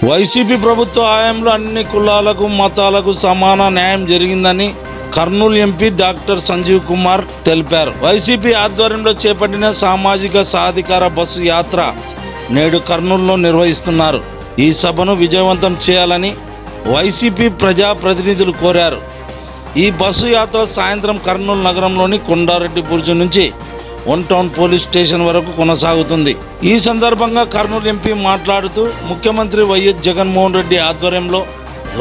YCP ప్రభుత్వ హయాంలో అన్ని కులాలకు మతాలకు సమాన న్యాయం జరిగిందని కర్నూలు ఎంపీ డాక్టర్ సంజీవ్ కుమార్ తెలిపారు. వైసీపీ ఆధ్వర్యంలో చేపట్టిన సామాజిక సాధికార బస్సు యాత్ర నేడు కర్నూలులో నిర్వహిస్తున్నారు. ఈ సభను విజయవంతం చేయాలని వైసీపీ ప్రజాప్రతినిధులు కోరారు. ఈ బస్సు యాత్ర సాయంత్రం కర్నూలు నగరంలోని కొండారెడ్డి బుర్జు నుంచి వన్ టౌన్ పోలీస్ స్టేషన్ వరకు కొనసాగుతుంది. ఈ సందర్భంగా కర్నూలు ఎంపీ మాట్లాడుతూ ముఖ్యమంత్రి వైఎస్ జగన్మోహన్ రెడ్డి ఆధ్వర్యంలో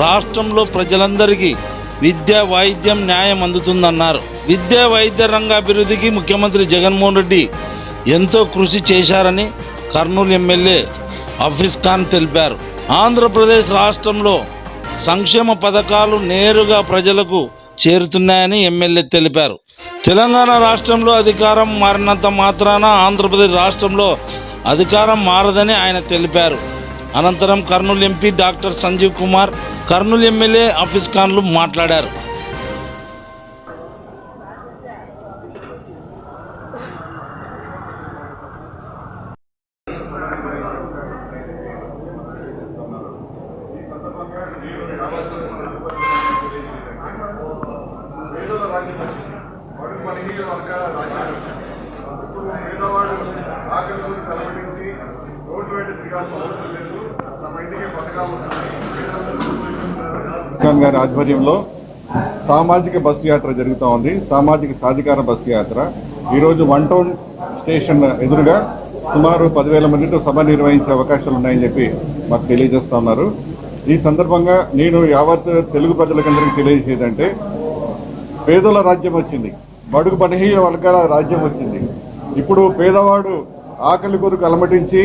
రాష్ట్రంలో ప్రజలందరికీ విద్య, వైద్యం, న్యాయం అందుతుందన్నారు. విద్య, వైద్య రంగ అభివృద్ధికి ముఖ్యమంత్రి జగన్మోహన్ రెడ్డి ఎంతో కృషి చేశారని కర్నూలు ఎమ్మెల్యే హఫీజ్ ఖాన్ తెలిపారు. ఆంధ్రప్రదేశ్ రాష్ట్రంలో సంక్షేమ పథకాలు నేరుగా ప్రజలకు చేరుతున్నాయని ఎమ్మెల్యే తెలిపారు. తెలంగాణ రాష్ట్రంలో అధికారం మారినంత మాత్రాన ఆంధ్రప్రదేశ్ రాష్ట్రంలో అధికారం మారదని ఆయన తెలిపారు. అనంతరం Kurnool MP doctor Sanjeev Kumar, Kurnool MLA Hafeez ఖాన్లు మాట్లాడారు. పేదవాడు ఆకలితో తలపడించి రోడ్డు వెంట తిరగాల్సిన అవసరం లేదు. తమ ఇంటికి పథకాలు వస్తున్నాయి. గారి ఆధ్వర్యంలో సామాజిక బస్సు యాత్ర జరుగుతూ ఉంది. సామాజిక సాధికార బస్సు యాత్ర ఈరోజు వన్ టౌన్ స్టేషన్ ఎదురుగా సుమారు 10,000 మందితో సభ నిర్వహించే అవకాశాలు ఉన్నాయని చెప్పి మాకు తెలియజేస్తూ ఉన్నారు. ఈ సందర్భంగా నేను యావత్ తెలుగు ప్రజలకందరికీ తెలియజేసేదంటే, పేదల రాజ్యం వచ్చింది, బడుగు బలహీన వర్గాల రాజ్యం వచ్చింది. ఇప్పుడు పేదవాడు ఆకలి కొరకు అలమటించి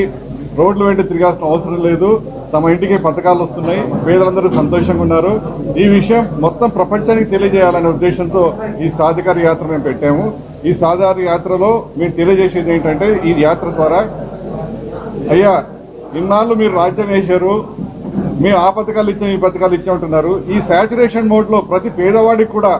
రోడ్ల వెంట తిరగాల్సిన అవసరం లేదు. తమ ఇంటికి పథకాలు వస్తున్నాయి. పేదలందరూ సంతోషంగా ఉన్నారు. ఈ విషయం మొత్తం ప్రపంచానికి తెలియజేయాలనే ఉద్దేశంతో ఈ సాధికార యాత్ర మేము పెట్టాము. ఈ సాధికార యాత్రలో మేము తెలియజేసేది ఏంటంటే, ఈ యాత్ర ద్వారా అయ్యా ఇన్నాళ్ళు మీరు రాజ్యం వేశారు, మేము ఆ పథకాలు ఇచ్చాం, ఈ పథకాలు ఇచ్చామంటున్నారు. ఈ శాచురేషన్ మోడ్లో ప్రతి పేదవాడికి కూడా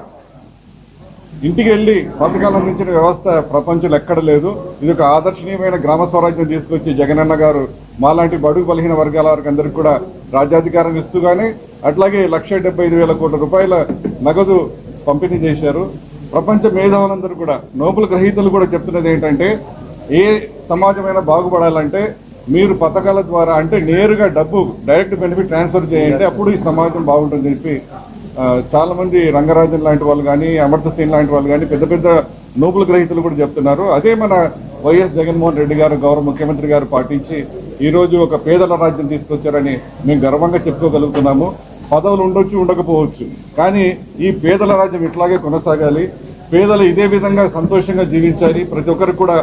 ఇంటికి వెళ్ళి పథకాలు అందించిన వ్యవస్థ ప్రపంచంలో ఎక్కడ లేదు. ఇది ఒక ఆదర్శనీయమైన గ్రామ స్వరాజ్యం తీసుకొచ్చి జగనన్న గారు మాలాంటి బడుగు బలహీన వర్గాల వారికి అందరికీ కూడా రాజ్యాధికారం ఇస్తూగానే అట్లాగే 1,75,000 కోట్ల రూపాయల నగదు పంపిణీ చేశారు. ప్రపంచ మేధావులందరూ కూడా, నోబెల్ గ్రహీతలు కూడా చెప్తున్నది ఏంటంటే, ఏ సమాజమైనా బాగుపడాలంటే మీరు పథకాల ద్వారా, అంటే నేరుగా డబ్బు డైరెక్ట్ బెనిఫిట్ ట్రాన్స్ఫర్ చేయండి, అప్పుడు ఈ సమాజం బాగుంటుందని చెప్పి చాలా మంది రంగరాజన్ లాంటి వాళ్ళు కానీ, అమర్త సేన్ లాంటి వాళ్ళు కానీ, పెద్ద పెద్ద నోబెల్ గ్రహీతలు కూడా చెప్తున్నారు. అదే మన వైఎస్ జగన్మోహన్ రెడ్డి గారు, గౌరవ ముఖ్యమంత్రి గారు పాటించి ఈరోజు ఒక పేదల రాజ్యం తీసుకొచ్చారని మేము గర్వంగా చెప్పుకోగలుగుతున్నాము. పదవులు ఉండొచ్చు, ఉండకపోవచ్చు, కానీ ఈ పేదల రాజ్యం ఇట్లాగే కొనసాగాలి. పేదలు ఇదే విధంగా సంతోషంగా జీవించాలి. ప్రతి ఒక్కరికి కూడా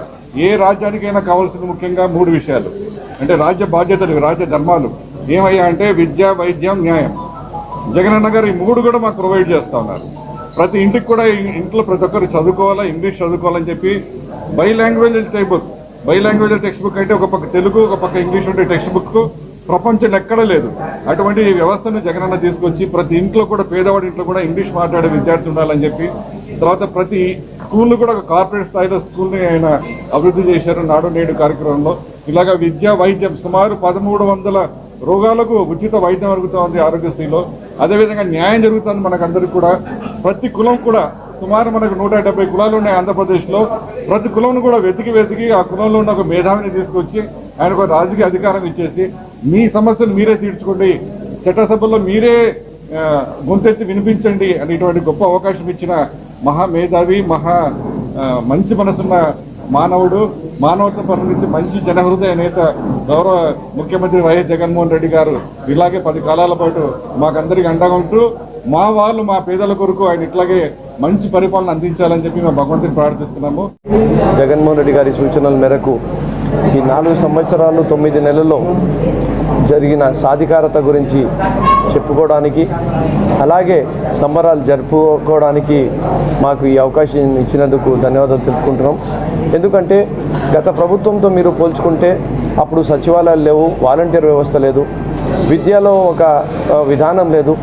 ఏ రాజ్యానికైనా కావాల్సింది ముఖ్యంగా 3 విషయాలు, అంటే రాజ్య బాధ్యతలు, రాజ్య ధర్మాలు ఏమయ్యా అంటే విద్య, వైద్యం, న్యాయం. జగనన్న గారు ఈ 3 కూడా మాకు ప్రొవైడ్ చేస్తూ ఉన్నారు. ప్రతి ఇంటికి కూడా ఇంట్లో ప్రతి ఒక్కరు చదువుకోవాలా, ఇంగ్లీష్ చదువుకోవాలని చెప్పి బైలాంగ్వేజ్ టెక్స్ట్ బుక్ అంటే ఒక పక్క తెలుగు, ఒక పక్క ఇంగ్లీష్ ఉండే టెక్స్ట్ బుక్ ప్రపంచంలో ఎక్కడ లేదు. అటువంటి వ్యవస్థను జగనన్న తీసుకొచ్చి ప్రతి ఇంట్లో కూడా, పేదవాడి ఇంట్లో కూడా ఇంగ్లీష్ మాట్లాడే విద్యార్థి ఉండాలని చెప్పి, తర్వాత ప్రతి స్కూల్ కూడా ఒక కార్పొరేట్ స్థాయిలో స్కూల్ని ఆయన అభివృద్ధి చేశారు నాడు నేడు కార్యక్రమంలో. ఇలాగా విద్య, వైద్యం సుమారు 1,300 రోగాలకు ఉచిత వైద్యం జరుగుతూ ఉంది ఆరోగ్యశ్రీలో. అదేవిధంగా న్యాయం జరుగుతుంది మనకందరికి కూడా. ప్రతి కులం కూడా, సుమారు మనకు 170 కులాలు ఉన్నాయి ఆంధ్రప్రదేశ్లో. ప్రతి కులం కూడా వెతికి ఆ కులంలో ఉన్న ఒక మేధావిని తీసుకొచ్చి ఆయనకు రాజకీయ అధికారం ఇచ్చేసి, మీ సమస్యలు మీరే తీర్చుకోండి, చట్టసభల్లో మీరే గొంతెత్తి వినిపించండి అనేటువంటి గొప్ప అవకాశం ఇచ్చిన మహామేధావి, మంచి మనసున్న మానవుడు, మానవత్వ పరిణితి, మంచి జనహృదయ నేత గౌరవ ముఖ్యమంత్రి వైఎస్ జగన్మోహన్ రెడ్డి గారు ఇలాగే 10 కాలాల పాటు మాకందరికి అండగా ఉంటూ మా వాళ్ళు, మా పేదల కొరకు ఆయన ఇట్లాగే మంచి పరిపాలన అందించాలని చెప్పి మేము భగవంతుని ప్రార్థిస్తున్నాము. జగన్మోహన్ రెడ్డి గారి సూచనల మేరకు ఈ 4 సంవత్సరాలు 9 నెలల్లో జరిగిన సాధికారత గురించి చెప్పుకోవడానికి, అలాగే సంబరాలు జరుపుకోవడానికి మాకు ఈ అవకాశం ఇచ్చినందుకు ధన్యవాదాలు తెలుపుకుంటున్నాం. ఎందుకంటే గత ప్రభుత్వంతో మీరు పోల్చుకుంటే అప్పుడు సచివాలయాలు లేవు, వాలంటీర్ వ్యవస్థ లేదు, విద్యలో ఒక విధానం లేదు,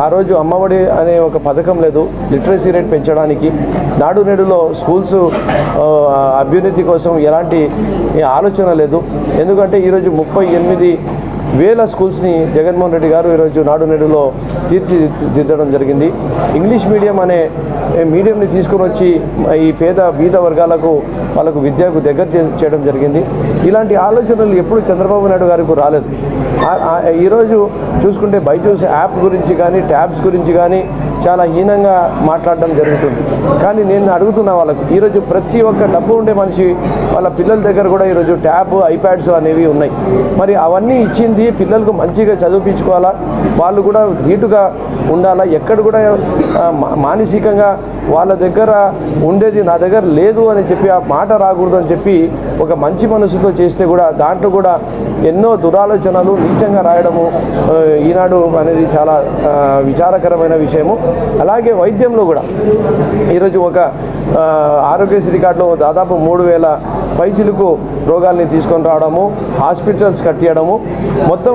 ఆ రోజు అమ్మఒడి అనే ఒక పథకం లేదు, లిటరసీ రేట్ పెంచడానికి, నాడు నేడులో స్కూల్స్ అభ్యున్నతి కోసం ఎలాంటి ఆలోచన లేదు. ఎందుకంటే ఈరోజు 38 వేల స్కూల్స్ని జగన్మోహన్ రెడ్డి గారు ఈరోజు నాడు నేడులో తీర్చిదిద్దడం జరిగింది. ఇంగ్లీష్ మీడియం అనే మీడియంని తీసుకుని వచ్చి ఈ బీద వర్గాలకు వాళ్ళకు విద్యకు దగ్గర చేయడం జరిగింది. ఇలాంటి ఆలోచనలు ఎప్పుడు చంద్రబాబు నాయుడు గారికి రాలేదు. ఈరోజు చూసుకుంటే బైజూస్ యాప్ గురించి కానీ ట్యాబ్స్ గురించి కానీ చాలా హీనంగా మాట్లాడడం జరుగుతుంది. కానీ నేను అడుగుతున్నా వాళ్ళకు, ఈరోజు ప్రతి ఒక్క డబ్బు ఉండే మనిషి వాళ్ళ పిల్లల దగ్గర కూడా ఈరోజు ట్యాబ్ ఐప్యాడ్స్ అనేవి ఉన్నాయి. మరి అవన్నీ ఇచ్చింది పిల్లలకు మంచిగా చదివించుకోవాలా, వాళ్ళు కూడా ధీటుగా ఉండాలా, ఎక్కడ కూడా మానసికంగా వాళ్ళ దగ్గర ఉండేది నా దగ్గర లేదు అని చెప్పి ఆ మాట రాకూడదు అని చెప్పి ఒక మంచి మనసుతో చేస్తే కూడా దాంట్లో కూడా ఎన్నో దురాలోచనలు నీచంగా రాయడము ఈనాడు అనేది చాలా విచారకరమైన విషయము. అలాగే వైద్యంలో కూడా ఈరోజు ఒక ఆరోగ్యశ్రీ కార్డులో దాదాపు 3,000 పైచిలకు రోగాల్ని తీసుకొని రావడము, హాస్పిటల్స్ కట్టియడము, మొత్తం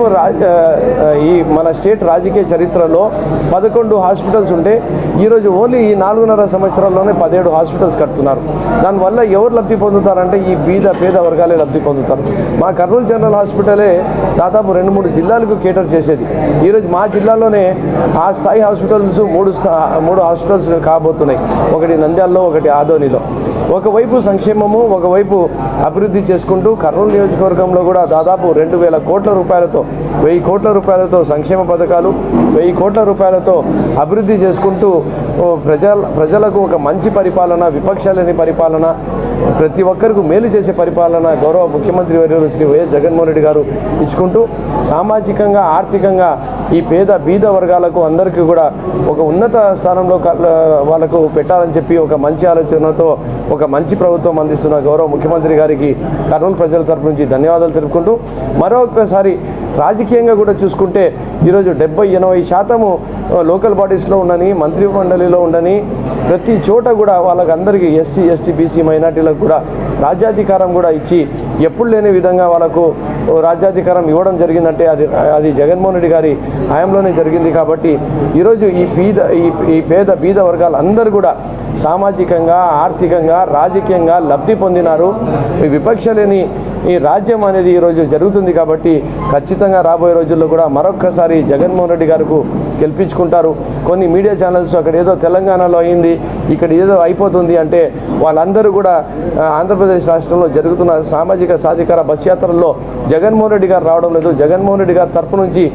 ఈ మన స్టేట్ రాజకీయ చరిత్రలో 11 హాస్పిటల్స్ ఉంటే ఈరోజు ఓన్లీ ఈ 4.5 సంవత్సరాల్లోనే 17 హాస్పిటల్స్ కడుతున్నారు. దానివల్ల ఎవరు లబ్ధి పొందుతారంటే ఈ పేద వర్గాలే లబ్ధి పొందుతారు. మా కర్నూలు జనరల్ హాస్పిటలే దాదాపు 2-3 జిల్లాలకు కేటర్ చేసేది. ఈరోజు మా జిల్లాలోనే ఆ స్థాయి హాస్పిటల్స్ 3 హాస్పిటల్స్ కాబోతున్నాయి. ఒకటి నంద్యాలలో, ఒకటి ఆదోనిలో. ఒకవైపు సంక్షేమము, ఒకవైపు అభివృద్ధి చేసుకుంటూ కర్నూలు నియోజకవర్గంలో కూడా దాదాపు 2,000 కోట్ల రూపాయలతో 1,000 కోట్ల రూపాయలతో సంక్షేమ పథకాలు, 1,000 కోట్ల రూపాయలతో అభివృద్ధి చేసుకుంటూ ప్రజలకు ఒక మంచి పరిపాలన, విపక్షాలేని పరిపాలన, ప్రతి ఒక్కరికి మేలు చేసే పరిపాలన గౌరవ ముఖ్యమంత్రి వర్యులు శ్రీ వైఎస్ జగన్మోహన్ రెడ్డి గారు ఇచ్చుకుంటూ సామాజికంగా, ఆర్థికంగా ఈ బీద వర్గాలకు అందరికీ కూడా ఒక ఉన్నత స్థానంలో వాళ్ళకు పెట్టాలని చెప్పి ఒక మంచి ఆలోచనతో ఒక మంచి ప్రభుత్వం అందిస్తున్న గౌరవ ముఖ్యమంత్రి గారికి కర్నూలు ప్రజల తరపు నుంచి ధన్యవాదాలు తెలుపుకుంటూ, మరొకసారి రాజకీయంగా కూడా చూసుకుంటే ఈరోజు 70-80% లోకల్ బాడీస్లో ఉండని, మంత్రి మండలిలో ఉండని, ప్రతి చోట కూడా వాళ్ళకందరికీ ఎస్సీ, ఎస్టీ, బీసీ మైనార్టీలకు కూడా రాజ్యాధికారం కూడా ఇచ్చి ఎప్పుడు లేని విధంగా వాళ్ళకు రాజ్యాధికారం ఇవ్వడం జరిగిందంటే అది జగన్మోహన్ రెడ్డి గారి హయాంలోనే జరిగింది. కాబట్టి ఈరోజు ఈ బీద వర్గాలు అందరూ కూడా సామాజికంగా, ఆర్థికంగా, రాజకీయంగా లబ్ధి పొందినారు. విపక్షలేని ఈ రాజ్యం అనేది ఈరోజు జరుగుతుంది. కాబట్టి ఖచ్చితంగా రాబోయే రోజుల్లో కూడా మరొక్కసారి జగన్మోహన్ రెడ్డి గారికి గెలిపించుకుంటారు. కొన్ని మీడియా ఛానల్స్ అక్కడ ఏదో తెలంగాణలో అయింది, ఇక్కడ ఏదో అయిపోతుంది అంటే వాళ్ళందరూ కూడా ఆంధ్రప్రదేశ్ రాష్ట్రంలో జరుగుతున్న సామాజిక సాధికార బస్ యాత్రల్లో జగన్మోహన్ రెడ్డి గారు రావడం లేదు. జగన్మోహన్ రెడ్డి గారి తరపు నుంచి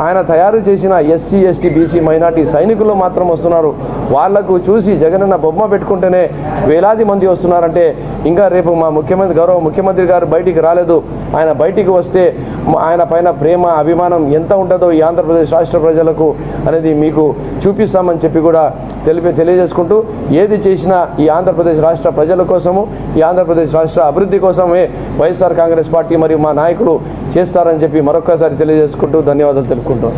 ఆయన తయారు చేసిన ఎస్సీ, ఎస్టీ, బీసీ మైనార్టీ సైనికులు మాత్రం వస్తున్నారు. వాళ్లకు చూసి జగనన్న బొమ్మ పెట్టుకుంటేనే వేలాది మంది వస్తున్నారంటే ఇంకా రేపు మా గౌరవ ముఖ్యమంత్రి గారు బయటికి రాలేదు. ఆయన బయటికి వస్తే ఆయన పైన ప్రేమ, అభిమానం ఎంత ఉంటుందో ఈ ఆంధ్రప్రదేశ్ రాష్ట్ర ప్రజలకు అనేది మీకు చూపిస్తామని చెప్పి కూడా తెలియజేసుకుంటూ, ఏది చేసినా ఈ ఆంధ్రప్రదేశ్ రాష్ట్ర ప్రజల కోసము, ఈ ఆంధ్రప్రదేశ్ రాష్ట్ర అభివృద్ధి కోసమే వైఎస్ఆర్ కాంగ్రెస్ పార్టీ మరియు మా నాయకులు చేస్తారని చెప్పి మరొక్కసారి తెలియజేసుకుంటూ ధన్యవాదాలు తెలుపుకుంటాం.